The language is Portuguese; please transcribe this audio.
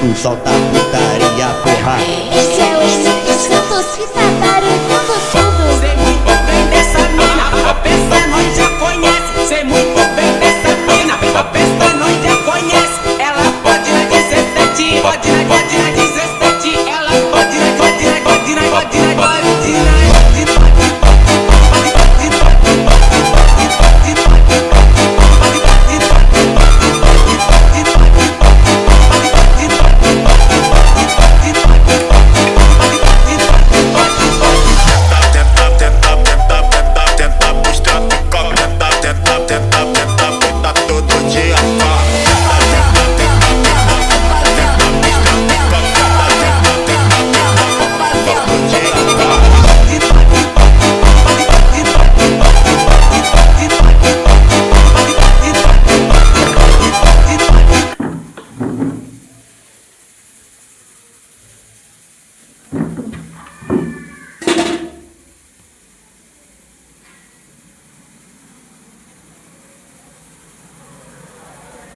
cu, solta a putaria, porra. Esse é o Espírito Santo se tataricando tudo. Sei muito bem dessa mina, a peça nós já conhece. Sei muito bem